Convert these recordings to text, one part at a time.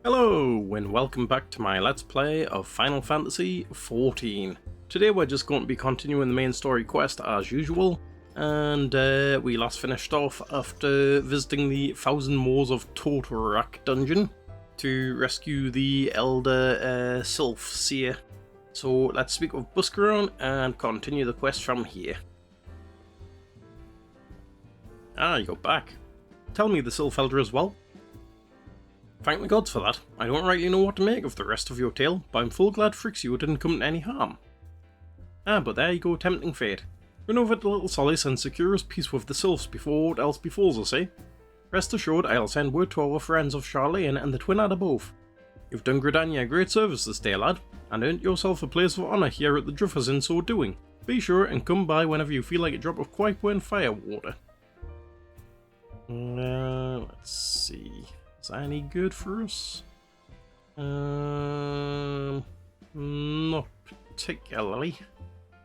Hello and welcome back to my Let's Play of Final Fantasy XIV. Today we're just going to be continuing the main story quest as usual, and we last finished off after visiting the Thousand Moors of Zodiark dungeon to rescue the Elder Sylph seer. So let's speak with Buscaron and continue the quest from here. Ah, you're back. Tell me the Sylph Elder as well. Thank the gods for that. I don't rightly know what to make of the rest of your tale, but I'm full glad FFXIV didn't come to any harm. Ah, but there you go, tempting fate. Run over to Little Solace and secure us peace with the Sylphs before aught else befalls us, eh? Rest assured I'll send word to our friends of Charlene and the Twin Adder both. You've done Gridania a great service this day, lad, and earned yourself a place of honour here at the Druffers in so doing. Be sure and come by whenever you feel like a drop of quite burnt fire water. Let's see. Is that any good for us? Not particularly.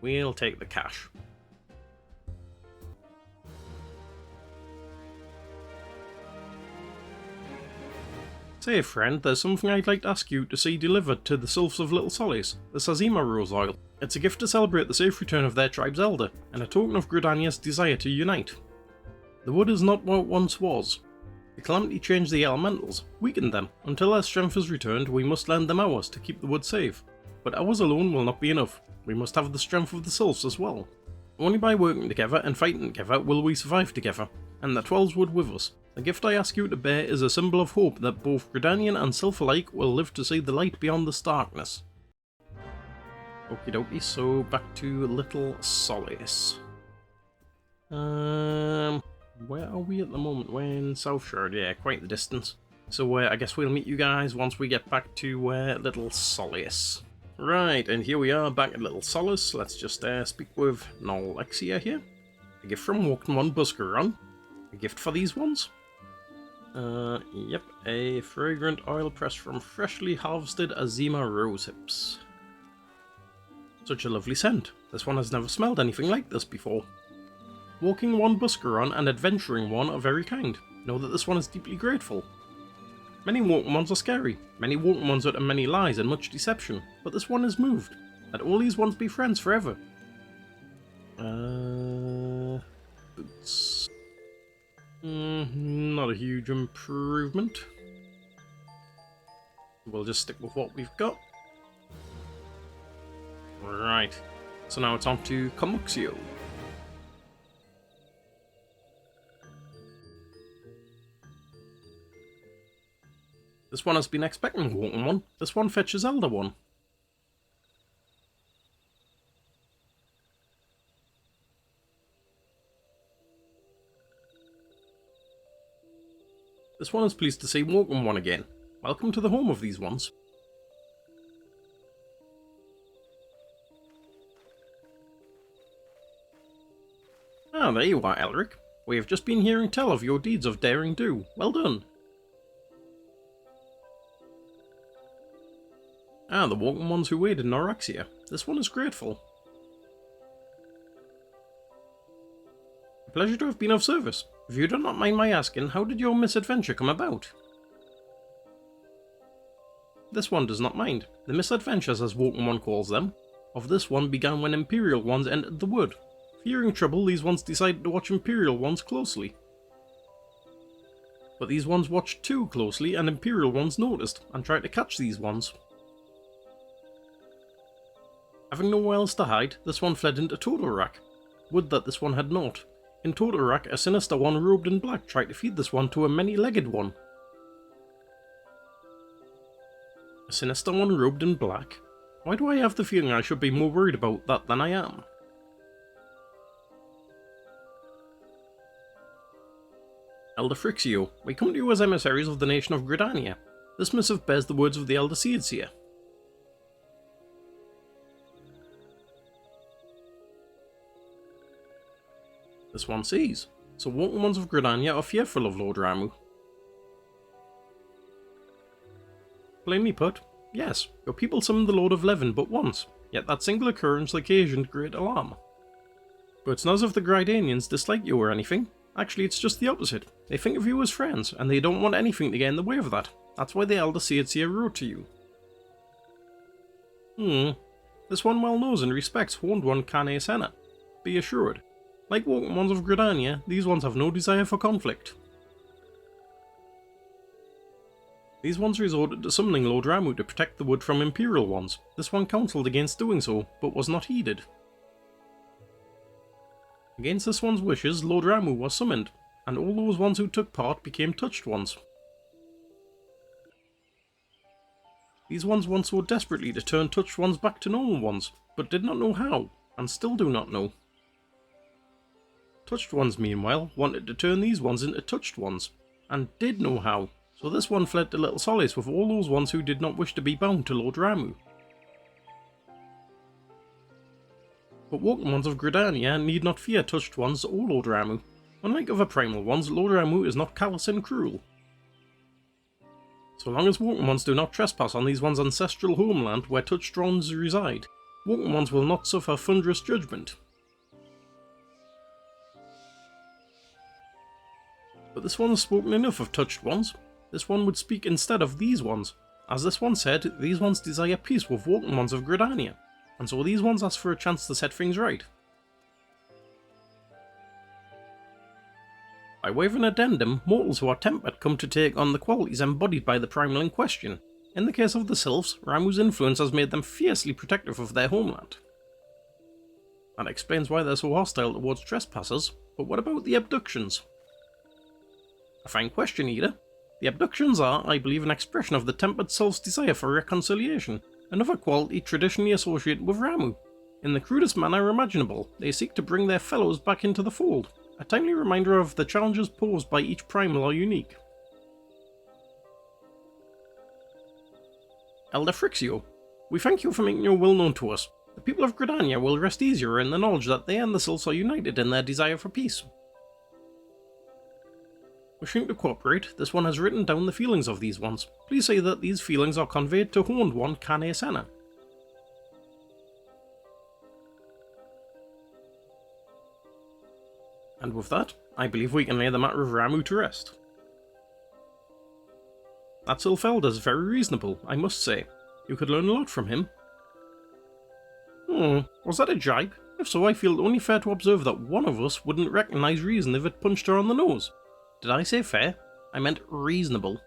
We'll take the cash. Say friend, there's something I'd like to ask you to see delivered to the Sylphs of Little Solace, the Sazima Rose Oil. It's a gift to celebrate the safe return of their tribe's elder, and a token of Gridania's desire to unite. The wood is not what it once was. The calamity changed the elementals, weakened them. Until their strength is returned, we must lend them ours to keep the wood safe. But ours alone will not be enough. We must have the strength of the Sylphs as well. Only by working together and fighting together will we survive together, and the 12's wood with us. The gift I ask you to bear is a symbol of hope that both Gridanian and Sylph alike will live to see the light beyond this darkness. Okie dokie, so back to Little Solace. Where are we at the moment? We're in South Shore, yeah, quite the distance. So I guess we'll meet you guys once we get back to Little Solace. Right, and here we are back at Little Solace. Let's just speak with Alexia here. A gift from Walking One Buscaron. A gift for these ones. Yep, a fragrant oil press from freshly harvested Azima rose hips. Such a lovely scent. This one has never smelled anything like this before. Walking One Buscaron and Adventuring One are very kind. Know that this one is deeply grateful. Many Walking Ones are scary. Many Walking Ones utter many lies and much deception. But this one is moved. Let all these ones be friends forever. Boots. Not a huge improvement. We'll just stick with what we've got. Right. So now it's on to Comuxio. This one has been expecting Walking One. This one fetches Elder One. This one is pleased to see Walking One again. Welcome to the home of these ones. Ah, there you are, Elric. We have just been hearing tell of your deeds of daring do. Well done. Ah, the Walking Ones who aided in Norexia. This one is grateful. A pleasure to have been of service. If you do not mind my asking, how did your misadventure come about? This one does not mind. The misadventures, as Walking One calls them, of this one began when Imperial Ones entered the wood. Fearing trouble, these ones decided to watch Imperial Ones closely. But these ones watched too closely, and Imperial Ones noticed, and tried to catch these ones. Having nowhere else to hide, this one fled into Zodiark. Would that this one had not. In Zodiark, a sinister one robed in black tried to feed this one to a many-legged one. A sinister one robed in black? Why do I have the feeling I should be more worried about that than I am? Elder FFXIV, we come to you as emissaries of the nation of Gridania. This missive bears the words of the Elder Seer. This one sees. So Walking Ones of Gridania are fearful of Lord Ramu. Plainly put, yes, your people summoned the Lord of Levin but once, yet that single occurrence occasioned great alarm. But it's not as if the Gridanians dislike you or anything. Actually, it's just the opposite. They think of you as friends, and they don't want anything to get in the way of that. That's why the Elder Seer wrote to you. This one well knows and respects Horned One Kane Senna. Be assured. Like Walking Ones of Gridania, these ones have no desire for conflict. These ones resorted to summoning Lord Ramuh to protect the wood from Imperial ones. This one counselled against doing so, but was not heeded. Against this one's wishes, Lord Ramuh was summoned, and all those ones who took part became touched ones. These ones want so desperately to turn touched ones back to normal ones, but did not know how, and still do not know. Touched ones, meanwhile, wanted to turn these ones into touched ones, and did know how, so this one fled to Little Solace with all those ones who did not wish to be bound to Lord Ramuh. But Walking Ones of Gridania need not fear touched ones or Lord Ramuh. Unlike other primal ones, Lord Ramuh is not callous and cruel. So long as Walking Ones do not trespass on these ones' ancestral homeland where touched ones reside, Walking Ones will not suffer thunderous judgment. But this one has spoken enough of touched ones. This one would speak instead of these ones. As this one said, these ones desire peace with Walking Ones of Gridania, and so these ones ask for a chance to set things right. By way of an addendum, mortals who are tempered come to take on the qualities embodied by the primal in question. In the case of the Sylphs, Ramuh's influence has made them fiercely protective of their homeland. That explains why they're so hostile towards trespassers, but what about the abductions? A fine question, Ida. The abductions are, I believe, an expression of the tempered Sylph's desire for reconciliation, another quality traditionally associated with Ramuh. In the crudest manner imaginable, they seek to bring their fellows back into the fold. A timely reminder of the challenges posed by each primal are unique. Elder Frixio, we thank you for making your will known to us. The people of Gridania will rest easier in the knowledge that they and the Sylphs are united in their desire for peace. Wishing to cooperate, this one has written down the feelings of these ones. Please say that these feelings are conveyed to Horned One Kane Senna. And with that, I believe we can lay the matter of Ramuh to rest. That Sylph Elder is very reasonable, I must say. You could learn a lot from him. Was that a jibe? If so, I feel it only fair to observe that one of us wouldn't recognise reason if it punched her on the nose. Did I say fair? I meant reasonable.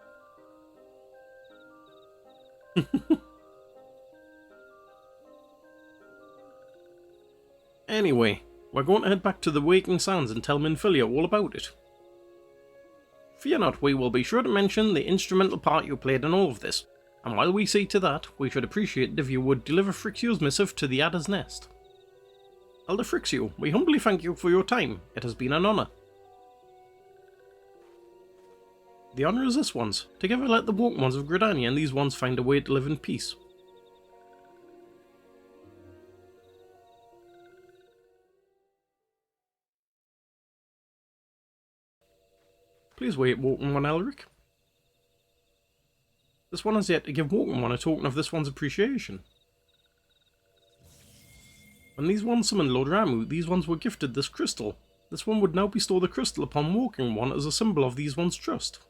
Anyway, we're going to head back to the Waking Sands and tell Minfilia all about it. Fear not, we will be sure to mention the instrumental part you played in all of this, and while we see to that, we should appreciate it if you would deliver Frixio's missive to the Adder's Nest. Elder Frixio, we humbly thank you for your time. It has been an honour. The honour is this one's. Together let the Walking Ones of Gridania and these ones find a way to live in peace. Please wait, Walking One Elric. This one has yet to give Walking One a token of this one's appreciation. When these ones summoned Lord Ramuh, these ones were gifted this crystal. This one would now bestow the crystal upon Walking One as a symbol of these ones' trust.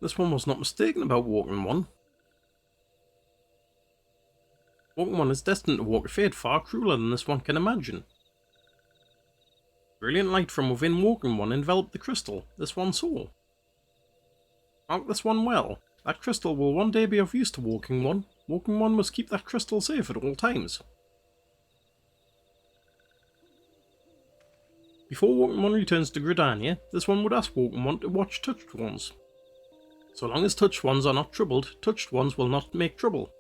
This one was not mistaken about Walking One. Walking One is destined to walk a fate far crueler than this one can imagine. Brilliant light from within Walking One enveloped the crystal this one saw. Mark this one well. That crystal will one day be of use to Walking One. Walking One must keep that crystal safe at all times. Before Walking One returns to Gridania, this one would ask Walking One to watch touched ones. So long as touched ones are not troubled, touched ones will not make trouble.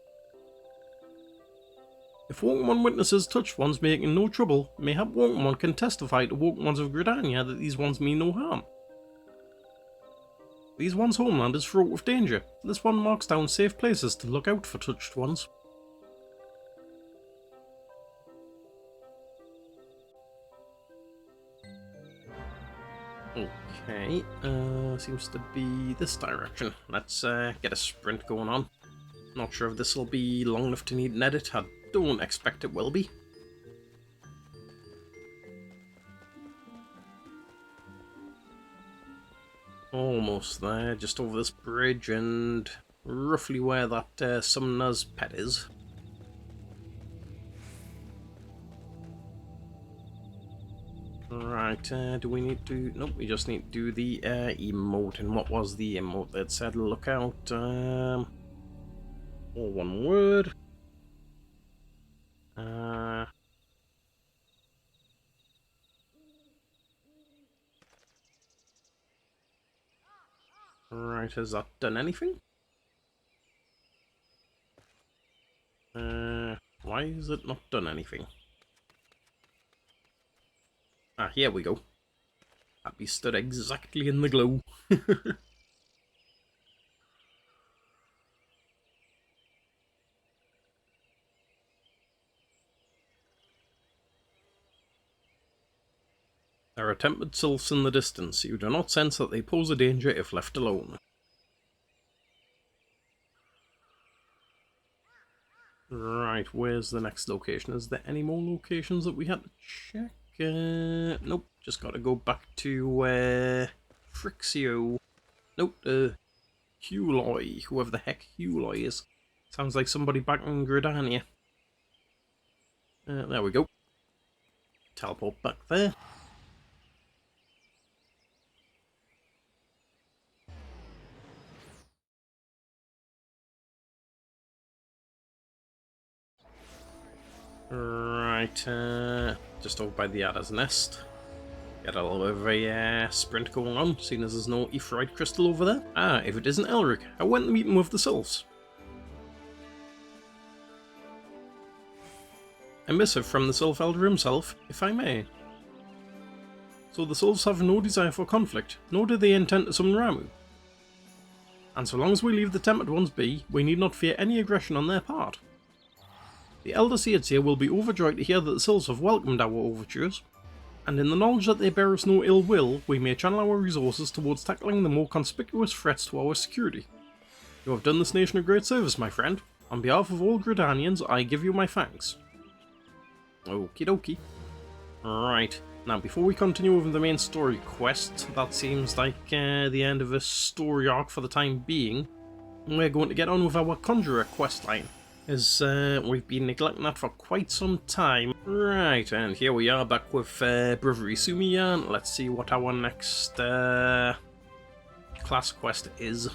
If Woken witnesses touched ones making no trouble, mayhap Woken can testify to Woken ones of Gridania that these ones mean no harm. These ones' homeland is fraught with danger. This one marks down safe places to look out for touched ones. Okay, seems to be this direction. Let's get a sprint going on. Not sure if this will be long enough to need an edit. I don't expect it will be. Almost there, just over this bridge and roughly where that summoner's pet is. Right, do we need to... Nope, we just need to do the emote. And what was the emote that said look out? All one word. Right, has that done anything? Why has it not done anything? Ah, here we go. Happy stood exactly in the glow. There are tempered sylphs in the distance. You do not sense that they pose a danger if left alone. Right, where's the next location? Is there any more locations that we had to check? Nope, just gotta go back to Frixio. Nope, Huloi, whoever the heck Huloi is. Sounds like somebody back in Gridania. There we go. Teleport back there. Right, just over by the adder's nest. Get a little bit of a sprint going on, seeing as there's no E30 crystal over there. Ah, if it isn't Elric, how went the meeting with the Sylphs? A missive from the Sylph Elder himself, if I may. So the Sylphs have no desire for conflict, nor do they intend to summon Ramu. And so long as we leave the tempered ones be, we need not fear any aggression on their part. The Elder Seers here will be overjoyed to hear that the Sylphs have welcomed our overtures, and in the knowledge that they bear us no ill will, we may channel our resources towards tackling the more conspicuous threats to our security. You have done this nation a great service, my friend. On behalf of all Gridanians, I give you my thanks. Okie dokie. Right, now before we continue with the main story quest, that seems like the end of a story arc for the time being, we're going to get on with our Conjurer questline, as we've been neglecting that for quite some time. Right, and here we are back with Brother Isumiya. Let's see what our next class quest is.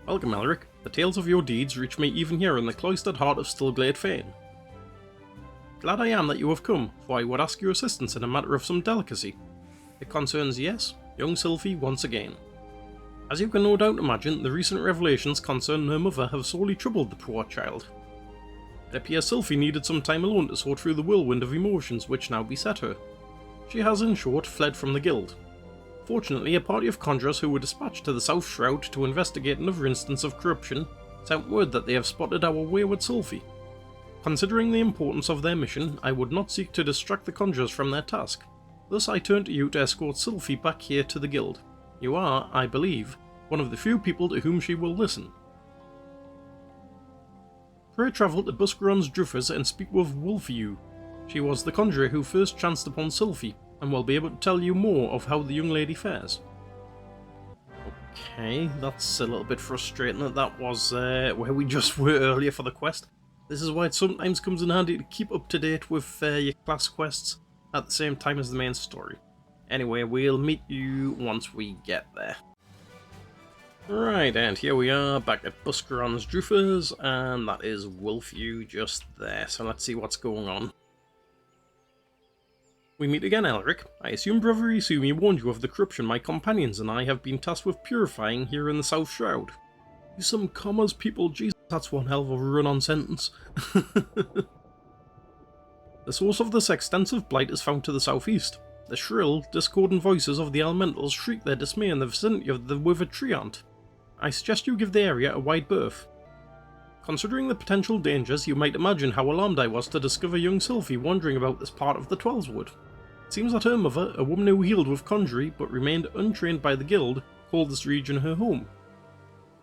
Welcome, Elric. The tales of your deeds reach me even here in the cloistered heart of Stillglade Fane. Glad I am that you have come, for I would ask your assistance in a matter of some delicacy. It concerns, yes, young Sylphie once again. As you can no doubt imagine, the recent revelations concerning her mother have sorely troubled the poor child. It appears Sylphie needed some time alone to sort through the whirlwind of emotions which now beset her. She has, in short, fled from the guild. Fortunately, a party of conjurers who were dispatched to the South Shroud to investigate another instance of corruption sent word that they have spotted our wayward Sylphie. Considering the importance of their mission, I would not seek to distract the conjurers from their task. Thus I turn to you to escort Sylphie back here to the guild. You are, I believe, one of the few people to whom she will listen. Pray travel to Buscaron's Druffers and speak with Wolfew. She was the conjurer who first chanced upon Sylphie, and will be able to tell you more of how the young lady fares. Okay, that's a little bit frustrating that was where we just were earlier for the quest. This is why it sometimes comes in handy to keep up to date with your class quests at the same time as the main story. Anyway, we'll meet you once we get there. Right, and here we are back at Buscaron's Druffers, and that is Wolfew just there, so let's see what's going on. We meet again, Elric. I assume Brother Isumi warned you of the corruption my companions and I have been tasked with purifying here in the South Shroud. You some commerce people, Jesus, That's one hell of a run-on sentence. The source of this extensive blight is found to the southeast. The shrill, discordant voices of the elementals shriek their dismay in the vicinity of the withered treant. I suggest you give the area a wide berth. Considering the potential dangers, you might imagine how alarmed I was to discover young Sylph wandering about this part of the Twelveswood. It seems that her mother, a woman who healed with conjury but remained untrained by the guild, called this region her home.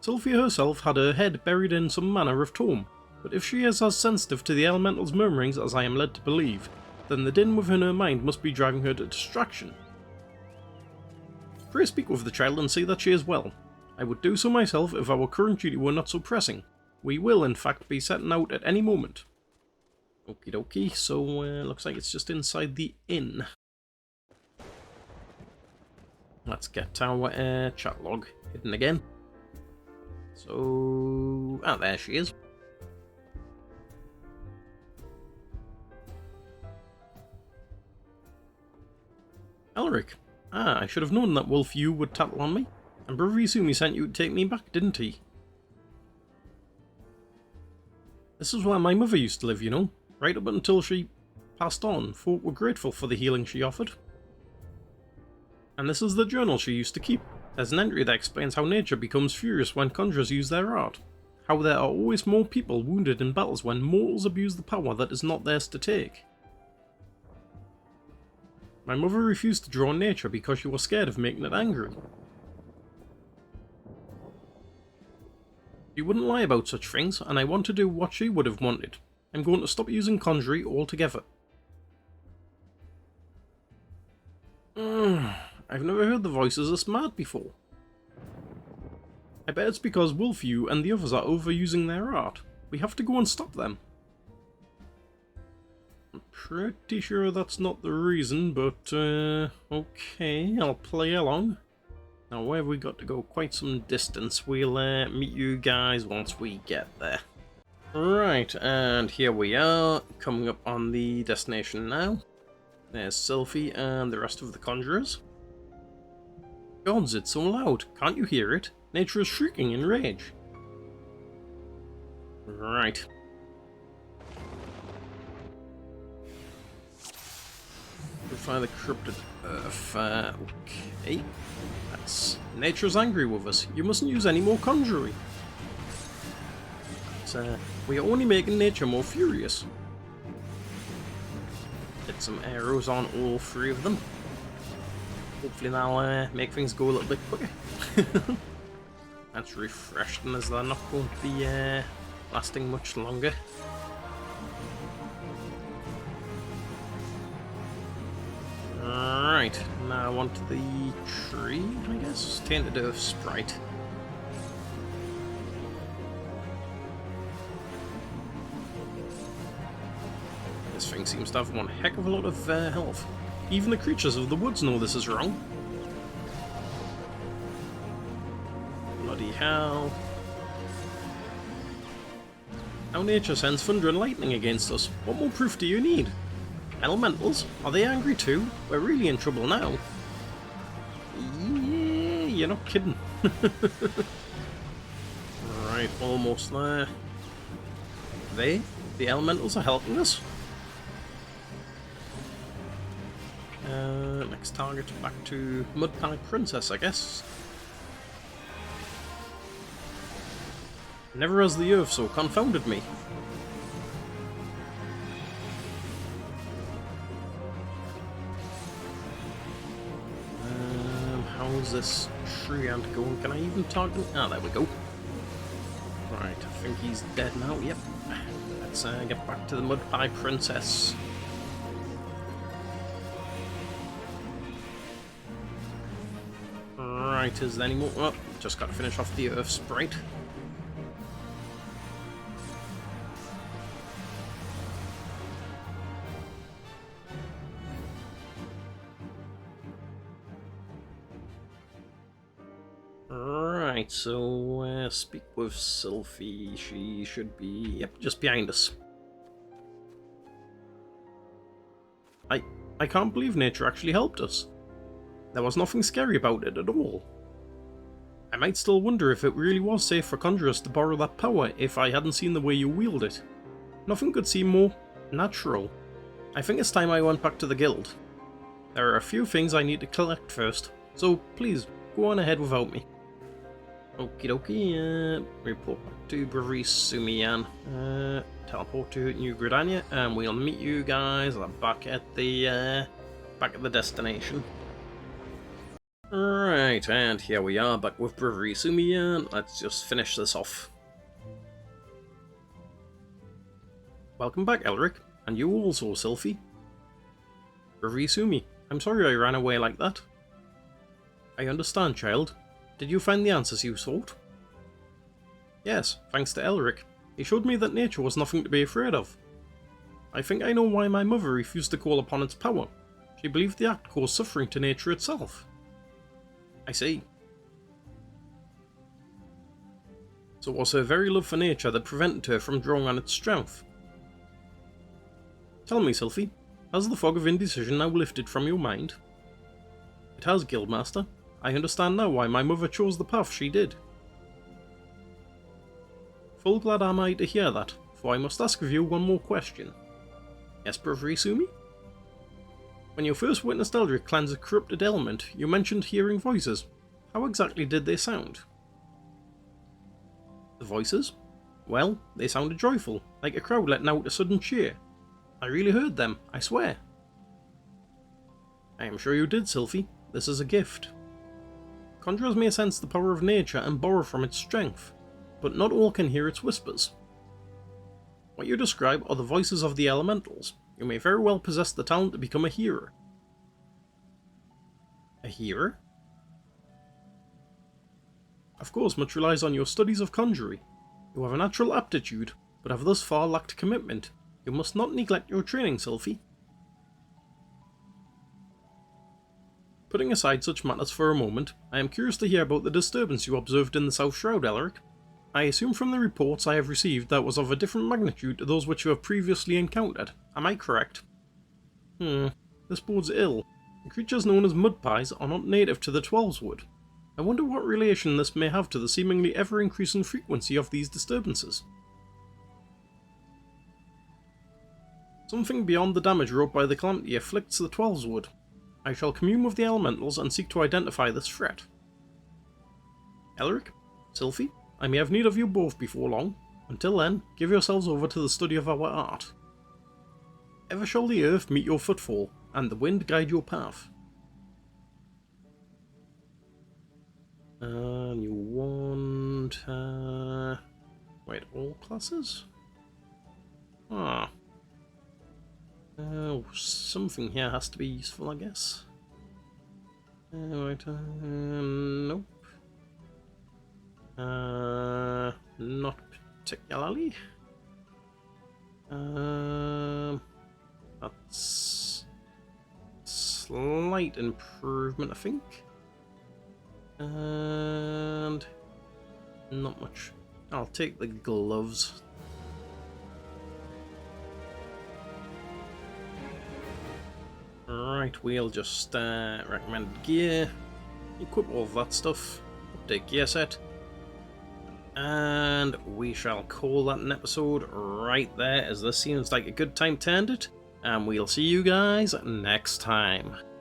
Sylph herself had her head buried in some manner of tomb, but if she is as sensitive to the elementals' murmurings as I am led to believe, then the din within her mind must be driving her to distraction. Pray speak with the child and see that she is well. I would do so myself if our current duty were not so pressing. We will, in fact, be setting out at any moment. Okie dokie, so looks like it's just inside the inn. Let's get our chat log hidden again. So... ah, there she is. Elric. Ah, I should have known that Wolf you would tattle on me. And Brother Izumi sent you to take me back, didn't he? This is where my mother used to live, you know. Right up until she passed on. Folk were grateful for the healing she offered. And this is the journal she used to keep. There's an entry that explains how nature becomes furious when conjurers use their art. How there are always more people wounded in battles when mortals abuse the power that is not theirs to take. My mother refused to draw nature because she was scared of making it angry. She wouldn't lie about such things, and I want to do what she would have wanted. I'm going to stop using conjury altogether. I've never heard the voices this mad before. I bet it's because Wolfew and the others are overusing their art. We have to go and stop them. I'm pretty sure that's not the reason, but okay, I'll play along. Now where have we got to go? Quite some distance. We'll meet you guys once we get there. Right, and here we are, coming up on the destination now. There's Sylph and the rest of the conjurers. Gods, it's so loud. Can't you hear it? Nature is shrieking in rage. Right. Purify the corrupted earth. Okay. Nature's angry with us. You mustn't use any more conjury. We are only making nature more furious. Get some arrows on all three of them. Hopefully that'll make things go a little bit quicker. That's refreshing, as they're not going to be lasting much longer. Right, now on to the tree, I guess. Tainted Earth Sprite. This thing seems to have one heck of a lot of health. Even the creatures of the woods know this is wrong. Bloody hell. Now nature sends thunder and lightning against us. What more proof do you need? Elementals? Are they angry too? We're really in trouble now. Yeah, you're not kidding. Right, almost there. The elementals are helping us. Next target, back to Mud Pie Princess, I guess. Never has the earth so confounded me. How's this treant going? Can I even target him? Ah, there we go. Right, I think he's dead now. Yep. Let's get back to the Mud Pie Princess. Right, is there any more? Oh, just got to finish off the Earth Sprite. Right, so speak with Sylph. She should be, yep, just behind us. I can't believe nature actually helped us. There was nothing scary about it at all. I might still wonder if it really was safe for conjurers to borrow that power if I hadn't seen the way you wield it. Nothing could seem more natural. I think it's time I went back to the guild. There are a few things I need to collect first, so please, go on ahead without me. Okie dokie, report back to Brewery Sumiyan, teleport to New Gridania, and we'll meet you guys back at the destination. Right, and here we are back with Brewery Sumiyan. Let's just finish this off. Welcome back, Elric, and you also, Sylph. Brewery Sumi, I'm sorry I ran away like that. I understand, child. Did you find the answers you sought? Yes, thanks to Elric. He showed me that nature was nothing to be afraid of. I think I know why my mother refused to call upon its power. She believed the act caused suffering to nature itself. I see. So it was her very love for nature that prevented her from drawing on its strength. Tell me, Sylph, has the fog of indecision now lifted from your mind? It has, Guildmaster. I understand now why my mother chose the path she did. Full glad am I to hear that, for I must ask of you one more question. Yes, Brother Isumi? When you first witnessed Elric cleanse a corrupted element, you mentioned hearing voices. How exactly did they sound? The voices? Well, they sounded joyful, like a crowd letting out a sudden cheer. I really heard them, I swear. I am sure you did, Sylph. This is a gift. Conjurers may sense the power of nature and borrow from its strength, but not all can hear its whispers. What you describe are the voices of the elementals. You may very well possess the talent to become a hearer. A hearer? Of course, much relies on your studies of conjury. You have a natural aptitude, but have thus far lacked commitment. You must not neglect your training, Sylph. Putting aside such matters for a moment, I am curious to hear about the disturbance you observed in the South Shroud, Elric. I assume from the reports I have received that was of a different magnitude to those which you have previously encountered. Am I correct? This bodes ill. The creatures known as mudpies are not native to the Twelveswood. I wonder what relation this may have to the seemingly ever-increasing frequency of these disturbances. Something beyond the damage wrought by the calamity afflicts the Twelveswood. I shall commune with the elementals and seek to identify this threat. Elric? Sylph? I may have need of you both before long. Until then, give yourselves over to the study of our art. Ever shall the earth meet your footfall, and the wind guide your path. You want... wait, all classes? Ah. Something here has to be useful, I guess. Right, nope. Not particularly. That's slight improvement, I think. And not much. I'll take the gloves. Right, we'll just recommend gear, equip all of that stuff, update gear set, and we shall call that an episode right there, as this seems like a good time to end it, and we'll see you guys next time.